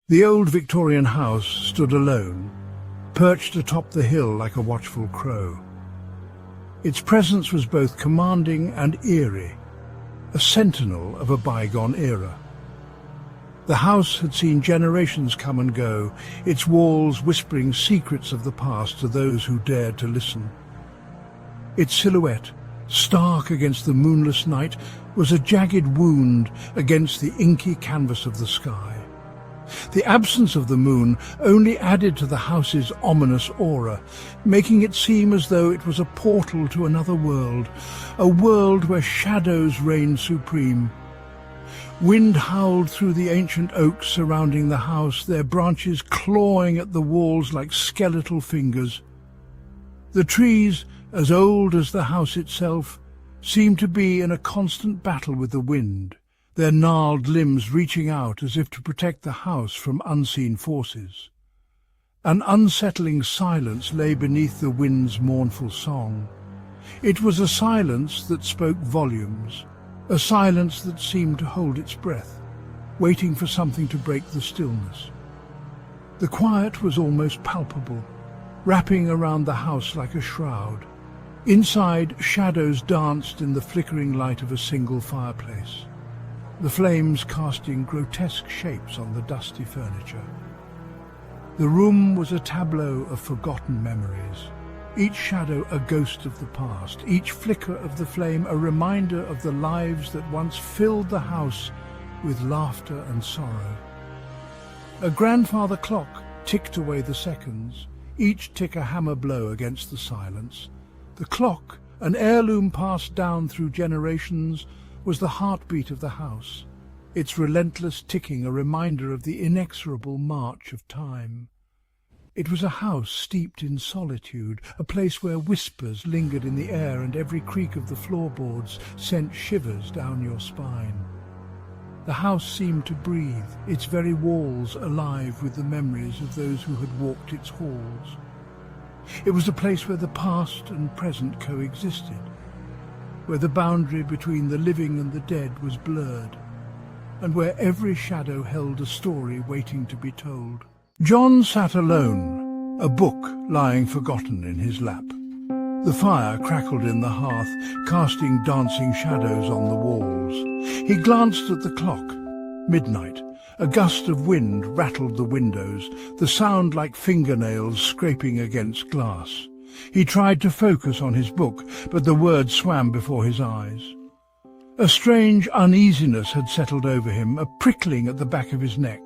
The old Victorian house stood alone, perched atop the hill like a watchful crow. Its presence was both commanding and eerie, a sentinel of a bygone era. The house had seen generations come and go, its walls whispering secrets of the past to those who dared to listen. Its silhouette, stark against the moonless night, was a jagged wound against the inky canvas of the sky. The absence of the moon only added to the house's ominous aura, making it seem as though it was a portal to another world, a world where shadows reigned supreme. Wind howled through the ancient oaks surrounding the house, their branches clawing at the walls like skeletal fingers. The trees, as old as the house itself, seemed to be in a constant battle with the wind, their gnarled limbs reaching out as if to protect the house from unseen forces. An unsettling silence lay beneath the wind's mournful song. It was a silence that spoke volumes, a silence that seemed to hold its breath, waiting for something to break the stillness. The quiet was almost palpable, wrapping around the house like a shroud. Inside, shadows danced in the flickering light of a single fireplace, the flames casting grotesque shapes on the dusty furniture. The room was a tableau of forgotten memories, each shadow a ghost of the past, each flicker of the flame a reminder of the lives that once filled the house with laughter and sorrow. A grandfather clock ticked away the seconds, each tick a hammer blow against the silence. The clock, an heirloom passed down through generations, was the heartbeat of the house, its relentless ticking a reminder of the inexorable march of time. It was a house steeped in solitude, a place where whispers lingered in the air and every creak of the floorboards sent shivers down your spine. The house seemed to breathe, its very walls alive with the memories of those who had walked its halls. It was a place where the past and present coexisted, where the boundary between the living and the dead was blurred, and where every shadow held a story waiting to be told. John sat alone, a book lying forgotten in his lap. The fire crackled in the hearth, casting dancing shadows on the walls. He glanced at the clock. Midnight. A gust of wind rattled the windows, the sound like fingernails scraping against glass. He tried to focus on his book, but the words swam before his eyes. A strange uneasiness had settled over him, a prickling at the back of his neck.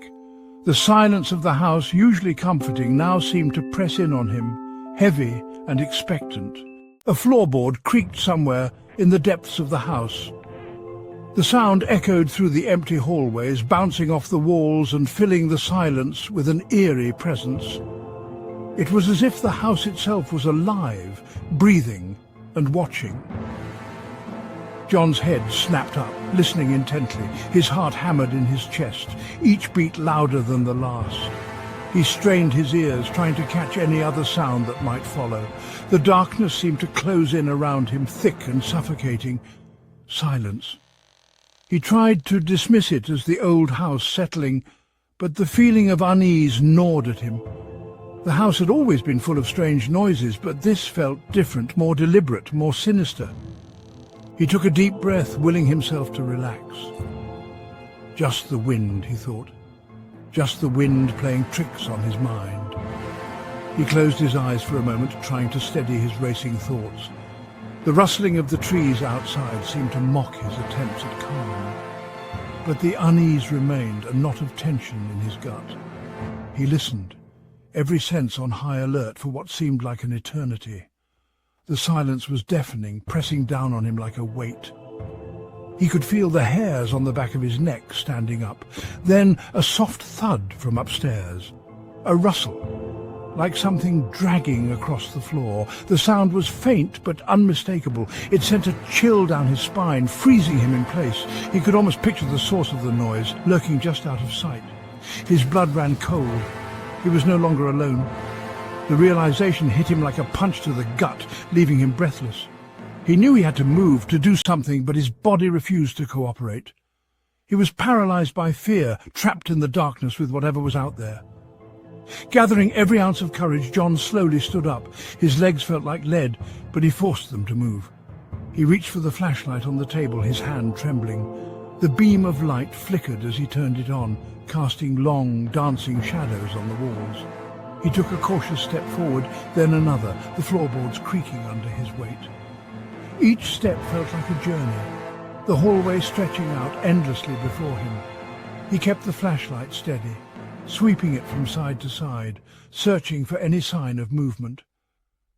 The silence of the house, usually comforting, now seemed to press in on him, heavy and expectant. A floorboard creaked somewhere in the depths of the house. The sound echoed through the empty hallways, bouncing off the walls and filling the silence with an eerie presence. It was as if the house itself was alive, breathing and watching. John's head snapped up, listening intently, his heart hammered in his chest, each beat louder than the last. He strained his ears, trying to catch any other sound that might follow. The darkness seemed to close in around him, thick and suffocating. Silence. He tried to dismiss it as the old house settling, but the feeling of unease gnawed at him. The house had always been full of strange noises, but this felt different, more deliberate, more sinister. He took a deep breath, willing himself to relax. Just the wind, he thought. Just the wind playing tricks on his mind. He closed his eyes for a moment, trying to steady his racing thoughts. The rustling of the trees outside seemed to mock his attempts at calm. But the unease remained, a knot of tension in his gut. He listened, every sense on high alert for what seemed like an eternity. The silence was deafening, pressing down on him like a weight. He could feel the hairs on the back of his neck standing up. Then a soft thud from upstairs. A rustle, like something dragging across the floor. The sound was faint but unmistakable. It sent a chill down his spine, freezing him in place. He could almost picture the source of the noise, lurking just out of sight. His blood ran cold. He was no longer alone. The realization hit him like a punch to the gut, leaving him breathless. He knew he had to move, to do something, but his body refused to cooperate. He was paralyzed by fear, trapped in the darkness with whatever was out there. Gathering every ounce of courage, John slowly stood up. His legs felt like lead, but he forced them to move. He reached for the flashlight on the table, his hand trembling. The beam of light flickered as he turned it on, casting long, dancing shadows on the walls. He took a cautious step forward, then another, the floorboards creaking under his weight. Each step felt like a journey, the hallway stretching out endlessly before him. He kept the flashlight steady, sweeping it from side to side, searching for any sign of movement.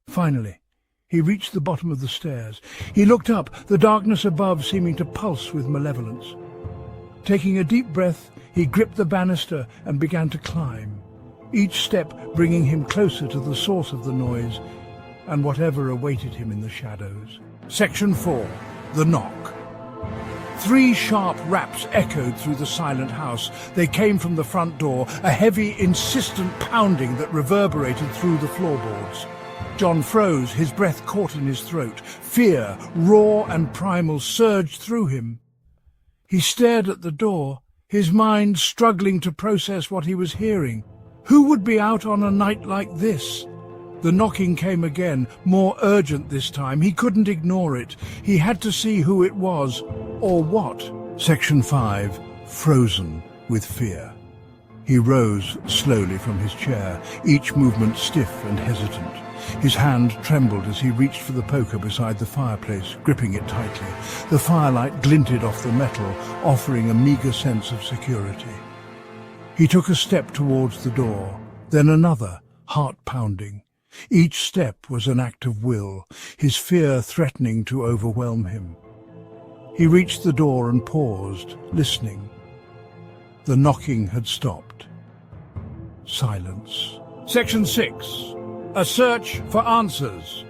Finally, he reached the bottom of the stairs. He looked up, the darkness above seeming to pulse with malevolence. Taking a deep breath, he gripped the banister and began to climb, each step bringing him closer to the source of the noise and whatever awaited him in the shadows. Section 4. The Knock. 3 sharp raps echoed through the silent house. They came from the front door, a heavy, insistent pounding that reverberated through the floorboards. John froze, his breath caught in his throat. Fear, raw and primal, surged through him. He stared at the door, his mind struggling to process what he was hearing. Who would be out on a night like this? The knocking came again, more urgent this time. He couldn't ignore it. He had to see who it was, or what. Section 5. Frozen with fear. He rose slowly from his chair, each movement stiff and hesitant. His hand trembled as he reached for the poker beside the fireplace, gripping it tightly. The firelight glinted off the metal, offering a meager sense of security. He took a step towards the door, then another, heart-pounding. Each step was an act of will, his fear threatening to overwhelm him. He reached the door and paused, listening. The knocking had stopped. Silence. Section 6. A search for answers.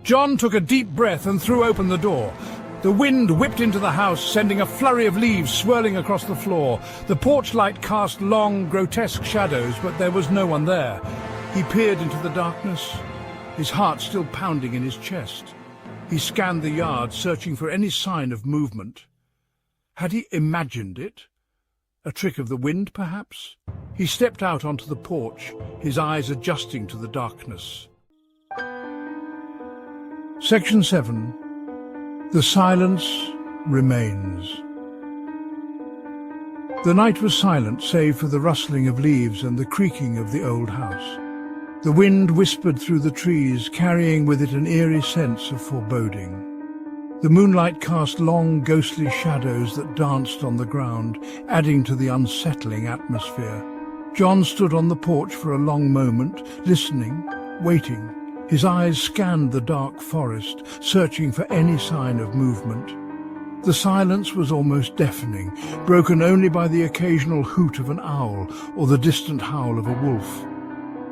John took a deep breath and threw open the door. The wind whipped into the house, sending a flurry of leaves swirling across the floor. The porch light cast long, grotesque shadows, but there was no one there. He peered into the darkness, his heart still pounding in his chest. He scanned the yard, searching for any sign of movement. Had he imagined it? A trick of the wind, perhaps? He stepped out onto the porch, his eyes adjusting to the darkness. Section 7. The silence remains. The night was silent, save for the rustling of leaves and the creaking of the old house. The wind whispered through the trees, carrying with it an eerie sense of foreboding. The moonlight cast long, ghostly shadows that danced on the ground, adding to the unsettling atmosphere. John stood on the porch for a long moment, listening, waiting. His eyes scanned the dark forest, searching for any sign of movement. The silence was almost deafening, broken only by the occasional hoot of an owl or the distant howl of a wolf.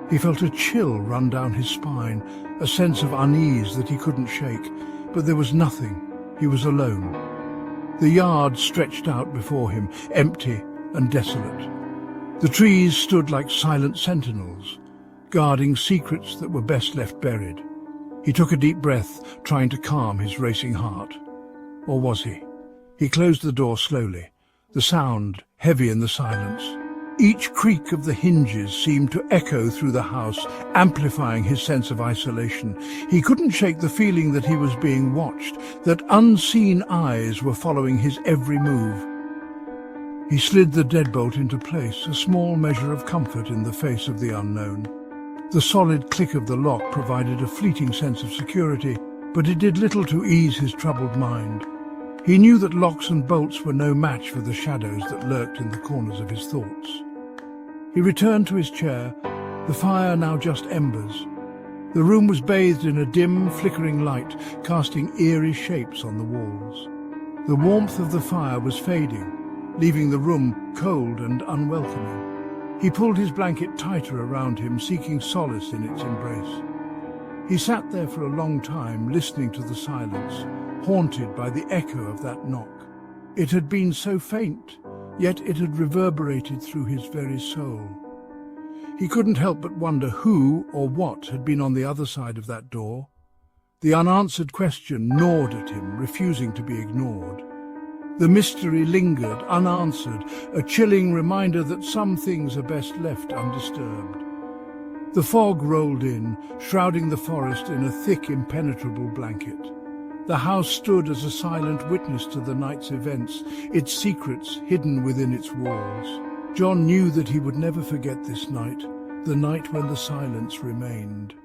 He felt a chill run down his spine, a sense of unease that he couldn't shake, but there was nothing. He was alone. The yard stretched out before him, empty and desolate. The trees stood like silent sentinels, guarding secrets that were best left buried. He took a deep breath, trying to calm his racing heart. Or was he? He closed the door slowly, the sound heavy in the silence. Each creak of the hinges seemed to echo through the house, amplifying his sense of isolation. He couldn't shake the feeling that he was being watched, that unseen eyes were following his every move. He slid the deadbolt into place, a small measure of comfort in the face of the unknown. The solid click of the lock provided a fleeting sense of security, but it did little to ease his troubled mind. He knew that locks and bolts were no match for the shadows that lurked in the corners of his thoughts. He returned to his chair, the fire now just embers. The room was bathed in a dim, flickering light, casting eerie shapes on the walls. The warmth of the fire was fading, leaving the room cold and unwelcoming. He pulled his blanket tighter around him, seeking solace in its embrace. He sat there for a long time, listening to the silence, haunted by the echo of that knock. It had been so faint, yet it had reverberated through his very soul. He couldn't help but wonder who or what had been on the other side of that door. The unanswered question gnawed at him, refusing to be ignored. The mystery lingered, unanswered, a chilling reminder that some things are best left undisturbed. The fog rolled in, shrouding the forest in a thick, impenetrable blanket. The house stood as a silent witness to the night's events, its secrets hidden within its walls. John knew that he would never forget this night, the night when the silence remained.